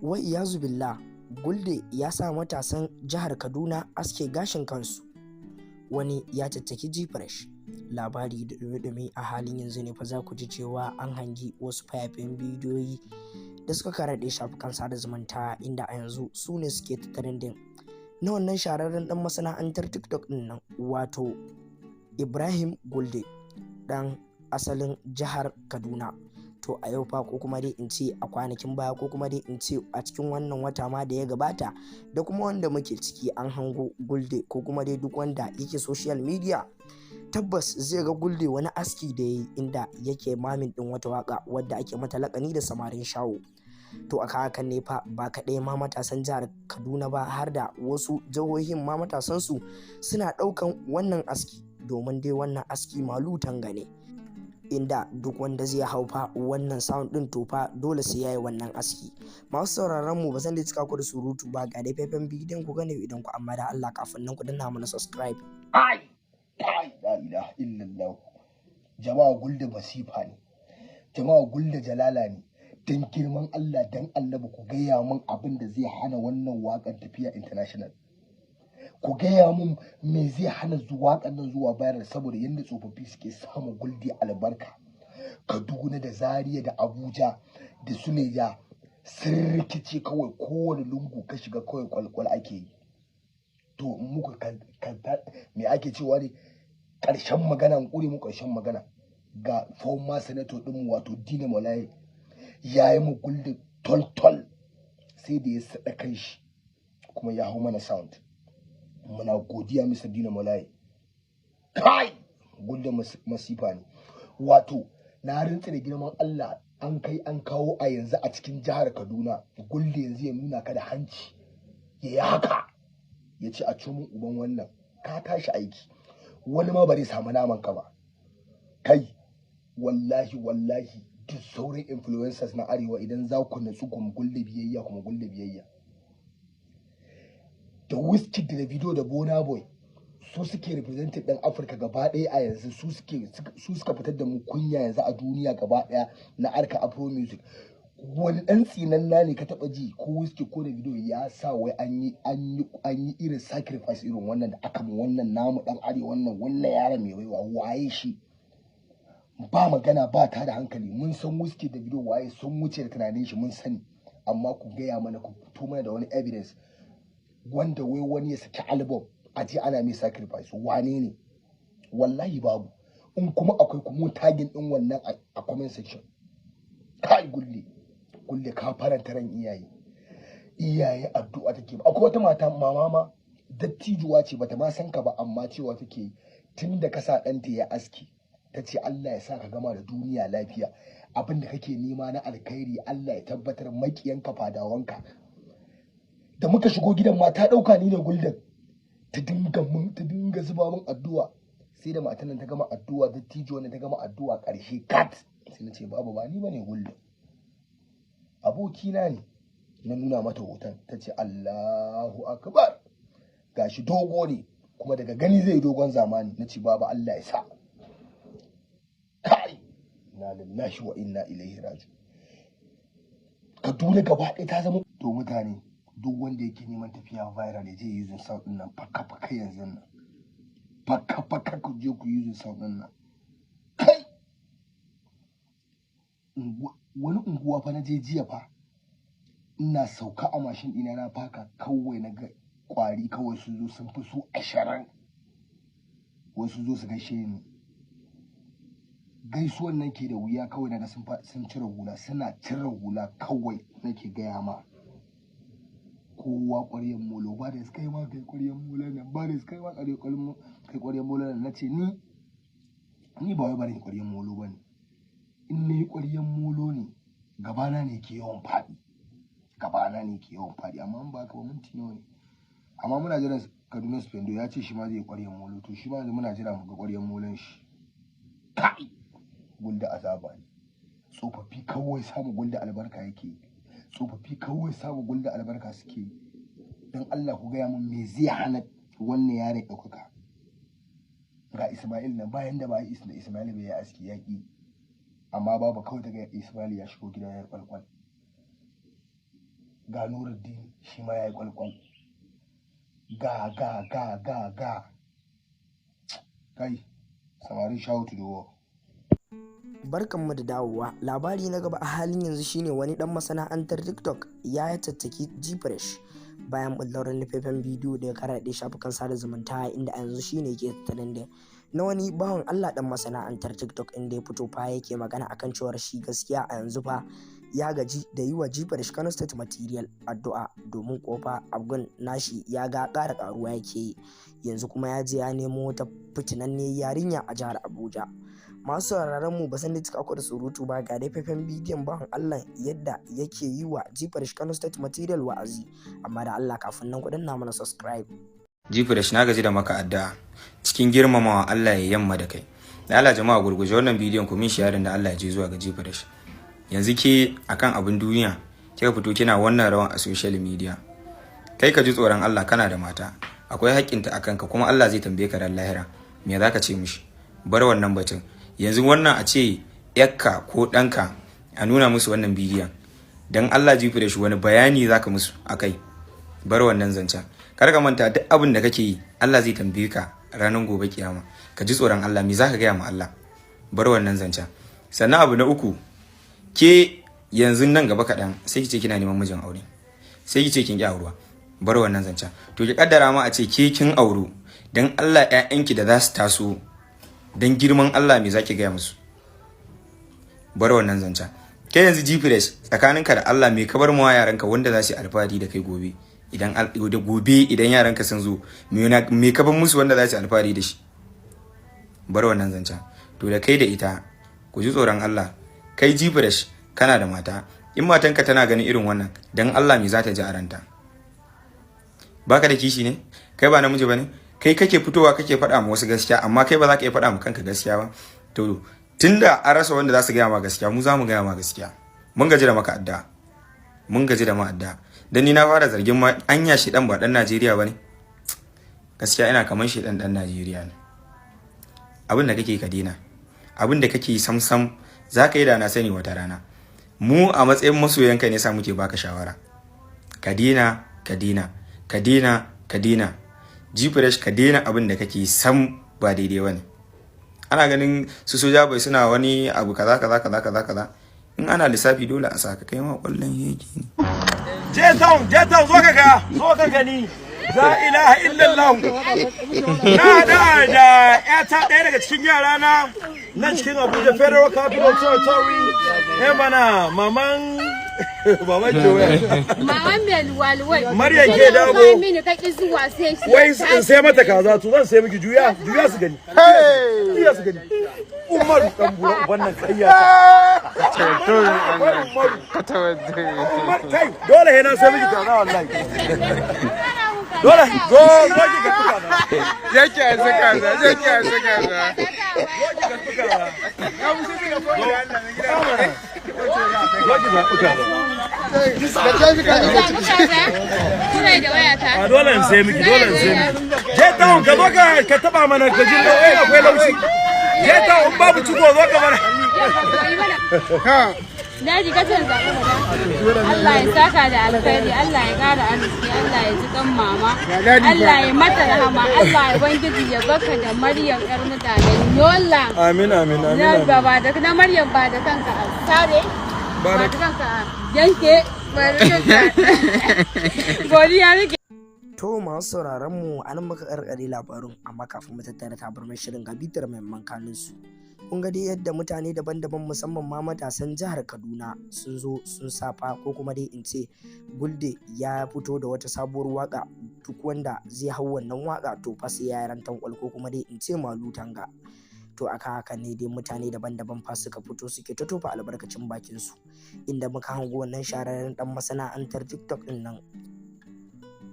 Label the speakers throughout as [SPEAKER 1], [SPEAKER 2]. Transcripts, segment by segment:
[SPEAKER 1] Wai iyazu billah, Gulde ya sa matasan jihar Kaduna aske gashin kansu. Wani ya caccaki G-Fresh. Labari da dumi a halin yanzu ne fa za ku ji cewa an hangi wasu fayafayen bidiyoyi da suka karaɗe shafukan sada zumunta, inda a yanzu su ne suke trending na wannan shahararren dan masana'antar TikTok din nan, wato Ibrahim Gulde, dan asalin jihar Kaduna. To a yau fa, ko kuma dai in ce a kwanakin baya, ko kuma dai in ce a cikin wannan wata ma da ya gabata da kuma wanda muke ciki, an hango Gulde, ko kuma dai duk wanda yake social media tabbas zai ga Gulde wani aski da yayi, inda yake mamin din wata waka wadda ake mata lakani da samarin shawo. To a hakan ne fa ba kaɗai ma matasan jihar Kaduna ba, har da wasu jihohin ma matasansu suna ɗaukan wannan aski, domin dai wannan aski malutan gane, inda duk wanda zai hau fa wannan sound din to fa dole sai yayi wannan aski. Masu sauraron mu, ba zan da cika ku da surutu ba, ga dai faifan bidiyon ku gane idan ku, amma da Allah kafin nan ku danna mana subscribe.
[SPEAKER 2] La ilaha illallah. Jama'a Gulde masifa ne, jama'a Gulde jalala ne. Dan girman Allah, dan Annabi, ku gaya min abin da zai hana wannan waƙar tafiya international. Ku gaya min me zai hana waƙar nan zuwa viral, saboda yadda tsofaffi suke samun Gulde albarka. Kaduna da Zaria da Abuja da Suleja sun rikice kawai, kowane lungu ka shiga kawai kwalkwal ake yi. To muku me ake cewa ne, ƙarshen magana, ƙure mu ƙarshen magana. Ga former senator ɗinmu wato Dina Molaye ya yi mu Gulde tol sai da ya saɗa kan shi kuma ya hau mana sound. Muna godiya Mr. Dina Molaye. Kai Gulde masifa ne. Wato na rantsa da girman Allah, an kai an kawo a yanzu a cikin jihar Kaduna, Gulde yanzu ya nuna ka da hanci, ya yi haka, ya ce a cikin uban wannan, ka tashi aiki. Wani ma ba zai samu naman ka ba. Kai wallahi duk sauran influencers na arewa, idan za ku natsu kuma Gulde biyayya, kuma Gulde biyayya. Da Wizkid da Davido da Burna Boy su suke represented ɗan Afirka gaba ɗaya a yanzu, su suka fitar da mu kunya yanzu a duniya gaba ɗaya na arka Afro music. Wani ɗan tsinanna ne ka taɓa ji ko Wizkid ko Davido ya sa wai an yi irin sacrifice irin wannan da aka mu wannan namu ɗan arewa, wannan yaron mai waiwa, waye shi? Ba magana, ba ta da hankali. Mun san Wizkid da Davido waye, sun wuce da tunanin shi, mun sani. Amma ku gaya mana, ku fito mana da wani evidence wanda wai wani ya saki album a je ana mai sacrifice. Wane ne? Wallahi babu. In kuma akwai, kuma tagin din wannan a comment section. Kai Gulde ka faranta ran iyaye addu'a take. Akwai wata mata, mama ma dattijuwa ce, bata ma san ka ba, amma cewa take tun da ka sa ɗanta ya aski, ta ce Allah ya sa ka gama da duniya lafiya, abin da kake nema na alkhairi Allah ya tabbatar, makiyanka fadawanka. Da muka shigo gidan ma ta ɗauka ni ne Gulden, ta dinga zuba min addu'a. Sai da matan nan ta gama addu'a, dattijuwa ne ta gama addu'a ƙarshe kat, sai na ce babu, ba ni bane Gulden, abokina ne. Na nuna mata hoton, ta ce Allahu akbar, gashi dogo ne kuma daga gani zai dogon zamani. Na ce babu, Allah ya sa. Kai inna lillahi wa inna ilaihi raji'un. Kaduna gaba ɗaya ta zama to mutane. Duk wanda yake neman tafiya viral ya je using sound din nan, faka yanzu nan, faka ku je ku using sound din nan. Kai wani unguwa fa na je jiya fa, ina sauka a mashin ɗina na faka, kawai na ga kwari kawai su zo, sun fi su 20, wasu zo su gaishe ni. Gaisuwan nan ke da wuya, kawai naga sun cire hula, suna cire hula kawai nake gaya ma kowa ƙwaryen molo, ba da kai ma kai ƙwaryen molo nan, ba da kai ma kai ƙwaryen molo nan. Nace ni ba wai bane ƙwaryen molo bane, in nayi ƙwaryen molo ne gabana ne ke yawan faɗi, amma in ba haka ba minti nawa ne. Amma muna jiran Kaduna Spendo ya ce shi ma zai ƙwaryen molo, to shi ma yanzu muna jira mu ga ƙwaryen molon shi. Kai Gulde azaba ne. Tsofaffi kawai samu Gulde albarka yake yi, tsofaffi kawai samu Gulde albarka suke yi. Don Allah ku gaya min me zai hana wannan yare ɗaukaka. Ga Ismail nan, bayan da ba yi Ismail bai yi aski yaƙi, amma babu kawai daga Ismail ya shigo gida ya kwalkwal. ga Nuruddin shi ma ya yi kwalkwal ga kai samari shout to the world.
[SPEAKER 1] Barkanmu da dawowa. Labari na gaba a halin yanzu shine wani dan masana'antar TikTok ya tattaki Gfresh bayan bullar faifan bidiyo da ya karaɗe shafukan sada zumunta, inda a yanzu shine ke tattalin da na wani bawan Allah dan masana'antar TikTok, inda ya fito fa yake magana akan cewar shi gaskiya a yanzu fa ya gaji da yi wa Gfresh Kano State Material addu'a, domin kofa abgun nashi ya ga ƙara ƙaruwa yake yi, yanzu kuma ya je ya nemo wata fitinanne yarinya a jihar Abuja. Masu sauraron mu ba san da cika da surutu ba, ga dai faifan bidiyon bawan Allah yadda yake yi wa Gfresh Kano State Material wa'azi, amma da Allah kafin nan kudin na mana subscribe.
[SPEAKER 3] Gfresh, na gaji da maka addu'a cikin girmamawa Allah ya yamma da kai. Da Allah jama'a gurguje wannan bidiyon ku min sharing da Allah ya je zuwa ga Gfresh. Yanzu ke akan abin duniya kika fito kina wannan rawan a social media. Kai ka ji tsoron Allah, kana da mata, akwai haƙƙinta akan ka, kuma Allah zai tambaye ka ran lahira. Me zaka ce mishi? Bar wannan batun. Yanzu wannan a ce yakka ko ɗanka a nuna musu wannan bidiyon, dan Allah Gfresh wani bayani zaka musu akai? Bar wannan zancen. Kar ka manta duk abin da kake yi Allah zai tambaye ka ranar gobe kiyama. Ka ji tsoron Allah, me zaka gaya ma Allah? Bar wannan zancen. Sannan abu na uku, ke yanzu nan gaba kaɗan sai ki ce kina neman mijin aure, sai ki ce kin ƙi auruwa. Bar wannan zancen. To ki kaddara ma a ce ke kin auru, dan Allah ƴaƴanki da za su taso, dan girman Allah me zaki gaya musu? Bar wannan zancen. Ke yanzu Gfresh, tsakaninka da Allah me ka bar mawa yaranka wanda za su yi alfahari da kai gobe? Idan yaranka sun zo, me ka bar musu wanda za su yi alfahari da shi? Bar wannan zancen. To da kai da ita ku ji tsoron Allah. Kai Gfresh kana da mata, in matanka tana ganin irin wannan, dan Allah me za ta ji a ranta? Baka da kishi ne? Kai ba namiji bane? Kai kake fitowa kake faɗa ma wasu gaskiya, amma kai ba za ka iya faɗa ma kanka gaskiya ba? To tunda an rasa wanda za su gaya ma gaskiya, mu za mu gaya ma gaskiya. Mun gaji da maka adda, mun gaji da ma adda. Dan ni na fara zargin ma anya shi dan ba dan Najeriya bane. Gaskiya ina kaman shi dan Najeriya ne. Abin da kake ka dena, abin da kake samsam za ka yi da na sani wata rana. Mu a matsayin masoyanka ne sa muke baka shawara. Ka dena, ka dena, ka dena, ka dena. Gfresh, ka dena abin da kake sam ba daidai bane. Ana ganin su soja bai suna wani abu kaza. In ana lissafi dole a saka, kai ma kwallon yake ne.
[SPEAKER 4] Jeton zo ka gani. La ilaha illallah. Na da ƴata ɗaya daga cikin yara na nan cikin Abuja Federal Capital Territory. Mana maman Joya.
[SPEAKER 5] Maman Melwalwal.
[SPEAKER 4] Maryam ke dawo.
[SPEAKER 5] Mini kaki zuwa sai shi.
[SPEAKER 4] Wai in sai mata kaza to zan sai miki juya su gani. Juya su gani. Umar dan bura wannan kayya. Kai dole he na sai miki kaza wallahi. Dole go ki ga kaza.
[SPEAKER 6] Yake a saka za, yake a saka za.
[SPEAKER 4] Ka musu ga ko Allah ne. Dole in sai miki. Je town ka zo ka taba mana ka jin akwai laushi. Je town babu ciko zo ka mana.
[SPEAKER 5] Daji ka canza Allah ya saka da alkhairi, Allah ya kara arziki, Allah ya ji kan mama, Allah ya mata rahama, Allah ya bangiji ya baka da Maryam yar mutanen Yola.
[SPEAKER 4] Amin.
[SPEAKER 5] Na Maryam ba da kanka a tare, ba da kanka a yanke, ba da kanka. Godiya nake.
[SPEAKER 1] To masu sauraron mu anan muka karkare labarin, amma kafin mu tattara tabarmar shirin ga bitar muhimman kanunsu. Kun ga dai yadda mutane daban-daban musamman ma matasan jihar Kaduna sun zo sun safa, ko kuma dai in ce Gulde ya fito da wata sabuwar waka, duk wanda zai hau wannan waka to fa sai ya rantan kwal, ko kuma dai in ce malu tanga. To aka haka ne dai mutane daban-daban fa suka fito suke ta tofa albarkacin bakin su, inda muka hango wannan shahararren dan masana'antar TikTok din nan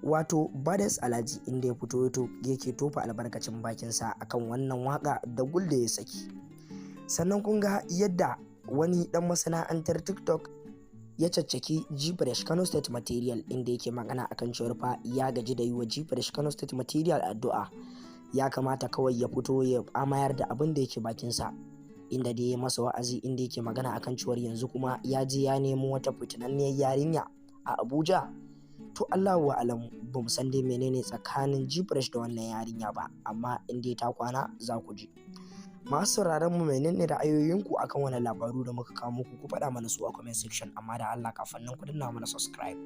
[SPEAKER 1] wato Bades Alhaji, inda ya fito yake tofa albarkacin bakinsa akan wannan waka da Gulde ya saki. Sannan kun ga yadda wani dan masana'antar TikTok ya caccaki Gfresh Kano State Material, inda yake magana akan cewar fa ya gaji da yi wa Gfresh Kano State Material addu'a, ya kamata kawai ya fito ya amayar da abin da yake bakinsa, inda dai ya masa wa'azi, inda yake magana akan cewar yanzu kuma ya je ya nemo wata fitinanniyar yarinya a Abuja. To Allah wa alamu, ba mu san dai menene tsakanin Gfresh da wannan yarinya ba, amma in dai ta kwana za ku ji. Masu sauraron mu, menene ra'ayoyinku akan wannan labaru da muka kawo muku? Ku faɗa mana su a comment section, amma da Allah kafin nan ku danna mana subscribe.